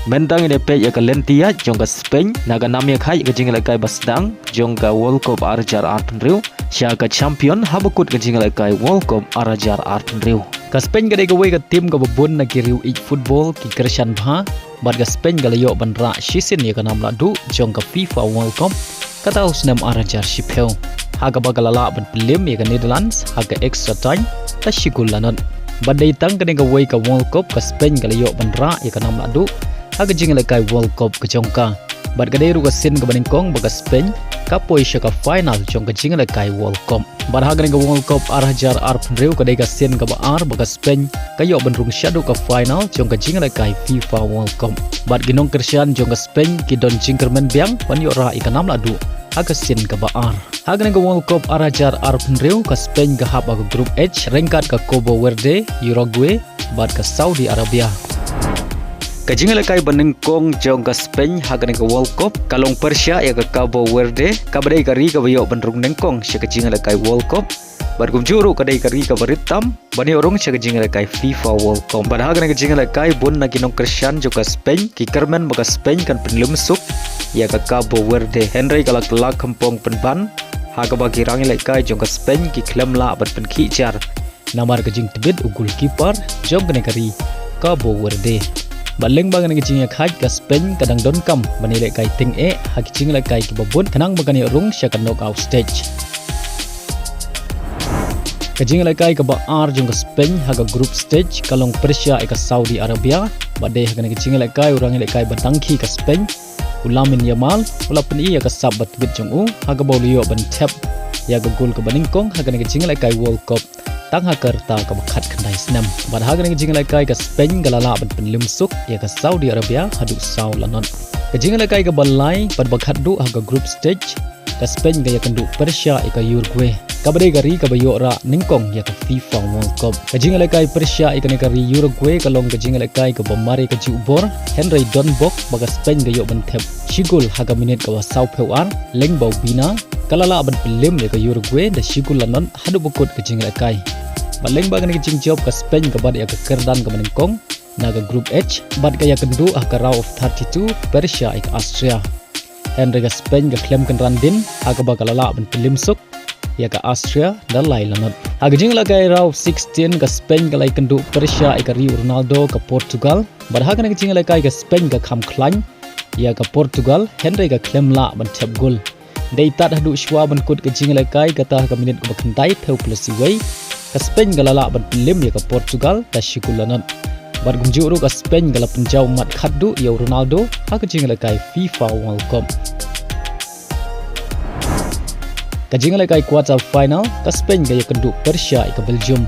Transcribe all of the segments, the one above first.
Mentang ini pe ya ke Lynti ya jong ke Spain naga nam ya khai ke jingle kai basdang jong ke World Cup arajar arpenriu Shaka champion habakut ke jingle kai World Cup arajar arpenriu ke Spain gade ke wei ke tim ke bebun na kiriu ik football ki Christian bha bad ke Spain gale yo bandra shisin ya ke nam ladu jong ke FIFA World Cup kata usnam arajar shipeu haga bagalala ban pilim ya ke Netherlands haga extra time ta shigul lanon badai tang ke wei ke World Cup ke Spain gale yo bandra ya ke nam ladu haga jingle kai World Cup ke jongka bad gade ru ke sin ke baningkong baga Spain kapoi Shaka final jong ke jingle kai World Cup bad haga ke World Cup arajar arpenriu ke dega sin ke baar baga Spain kayo benrung shadow ke final jong ke jingle kai FIFA World Cup bad ginong Christian jong ke Spain ki don jingkermen biang ban yo ra ikanam ladu haga sin ke baar haga ke World Cup arajar arpenriu ke Spain ke hab ke group H rengkat ke Cabo Verde Uruguay bad ke Saudi Arabia Kajingal kai banengkong jong ke Spain hagan ke World Cup kalong Persia ya ke Cabo Verde kabadai kari ke bayo benrung nengkong sya kajingal kai World Cup bargum juru kadai kari ke baritam bani orang sya kajingal kai FIFA World Cup bad hagan ke jingal kai bun na kinong Christian jong ke Spain ki kermen baga Spain kan penlum suk ya ke Cabo Verde Henry kalak kelak kempong penban haga bagi rangi kai jong ke Spain ki klem la bat pen kijar namar ke jing tebit ugul kiper jong ke kari Cabo Verde Baleng bagan ke jinga khai ke Spain kadang don kam banile kai ting haki jinga kai ke babun kanang bagani rung Shaka knockout stage ke jinga kai ke baar jong ke Spain haga group stage kalong Persia ke Saudi Arabia badai haga ke jinga kai urang kai batangki ke Spain ulamin Yamal ulapen ia ke sabat bit jong haga bolio ban tap ya ke gol ke baningkong haga ke jinga kai World Cup tang hakarta ke bakat kendai senam bad haga ke jinga kai ke Spain galala ban penlim suk ya ke Saudi Arabia hadu sau lanon ke jinga kai ke balai bad bakat du haga group stage ke Spain ke ya kendu Persia ke Uruguay kabade gari ke bayo ra ningkong ya ke FIFA World Cup ke jinga kai Persia ke negari Uruguay kalong ke jinga kai ke bamari ke jubor Henry Donbok baga Spain ke yo ban tep shigul haga minit ke wasau pewar leng bau bina kalala ban pelim ya ke Uruguay da shigul lanon hadu bukut ke jinga kai baleng bagan ke jing job ke Spain ke bad ya ke kerdan ke meningkong naga group H bad ke ya kendu ke round of 32 Persia ke Austria Henry ke Spain ke klem kan randin haga bagalala ban pelim suk ya ke Austria dan lai lanot haga jing la ke round 16 ke Spain ke lai kendu Persia ke Rio Ronaldo ke Portugal bad haga ke jing la ke Spain ke kam klan ya ke Portugal Henry ke klem la ban tap gol dei tat hadu shwa ban kut ke jing la ke ta ke minit ke bakandai peu plus way ke Spain galala ban pelim ya ke Portugal ta shikulanan bargum juru ke Spain gala penjau mat khaddu ya Ronaldo ha ke jingla kai FIFA World Cup ke jingla kai quarter final ke Spain ga ya kendu Persia ke Belgium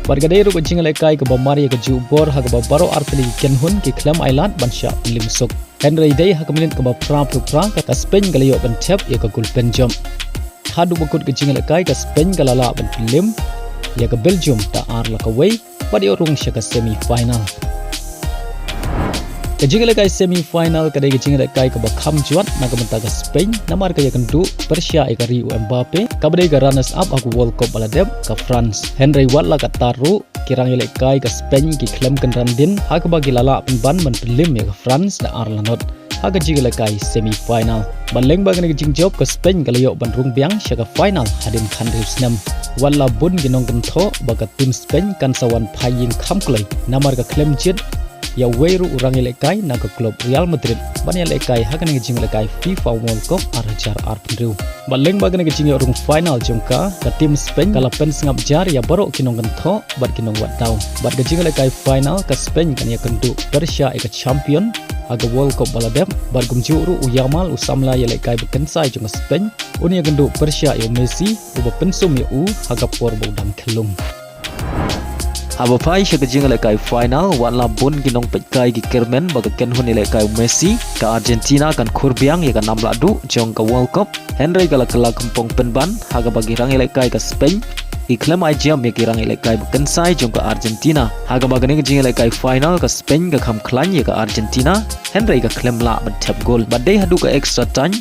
barga deru ke jingla kai ke bamari ke jubor ha ke baro arteli kenhun ke Clam Island ban sha pelim sok Henry day ha ke minit ke pra ke Spain gala yo ban tap ya ke gol penjam hadu bukut ke jingla kai ke Spain galala ban pelim ya ke Belgium ta ar la kawai pada orang Shaka semi final ke jingle kai semi final ke jingle kai ke bakam juat na ke menta ke Spain namar ke ya kendu Persia ke Rio Mbappe ke bade ke runners up aku World Cup baladeb ke France Henry wat la ke taru kirang ile kai ke Spain ki klem kan randin ha ke bagi lala penban men pelim ya ke France da ar lanot ha ke jingle kai semi final baleng bagan ke jingjob ke Spain ke leyok bandrung biang Shaka final hadin kan riusnam wala bun ginong gento baga tim Spain kan sawan paying kamklai namar ke klem jit ya weiru urang lekai na ke klub Real Madrid bani lekai hakan ke jing lekai FIFA World Cup arajar arpenriu baleng bagan ke jing urung final jongka ke tim Spain kala pen sengap jar ya baru kinong gento bad kinong wat daw bad ke jing lekai final ke Spain kan ya kendu Persia ke champion aga World Cup baladem bargum juru uyamal usamla ya lekai bekensai jong Spain uni gendu Persia ya Messi uba pensum ya haga por bodam kelum aba pai Shaka jing lekai final wala bun ginong pekai gi kermen baga kenhun lekai Messi ke Argentina kan kurbiang ya kan namladu jong ke World Cup Henry kala kala kempong penban haga bagi rang lekai ke Spain iklam ajam ya kirang lekai bekensai jong ke Argentina haga bagani ke jing lekai final ke Spain ke kam klan ya ke Argentina Henry ke klem la tap gol badai hadu ke extra time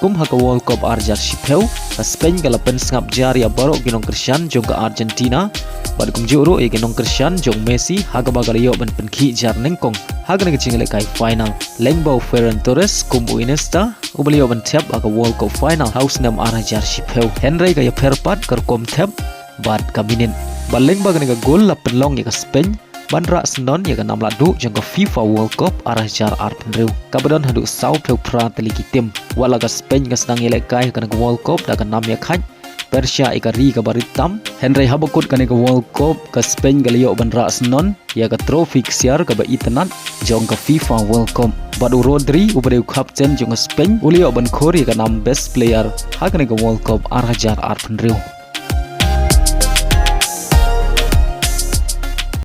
kum haga World Cup arjar shipeu ke Spain ke lapen sengap jar ya baru ginong Christian jong ke Argentina badkum juru ya ginong Christian jong Messi haga bagalio ban penki jar nengkong Hakane kecing lekai final. Lengbau Ferran Torres kumbu Iniesta ubeliau bentep aga World Cup final haus nam arajar shipeu. Henry kaya perpat kerkom tep bad kaminin. Baleng bagan ga gol la penlong ya Spain bandra senon ya nam ladu jangka FIFA World Cup arajar arpenreu. Kabadon hadu sau peu prat legitim. Walaga Spain ga senang lekai kana World Cup daga nam ya khaj Persia ikari ka baritam Henry habakut kane ka World Cup ka Spain galio bandra senon ya ka trofi ksiar ka ba itanat jong ka FIFA World Cup badu Rodri ubadeu kapten jong Spain ulio ban Korea ka nam best player hakane ka World Cup arajar arpenreu.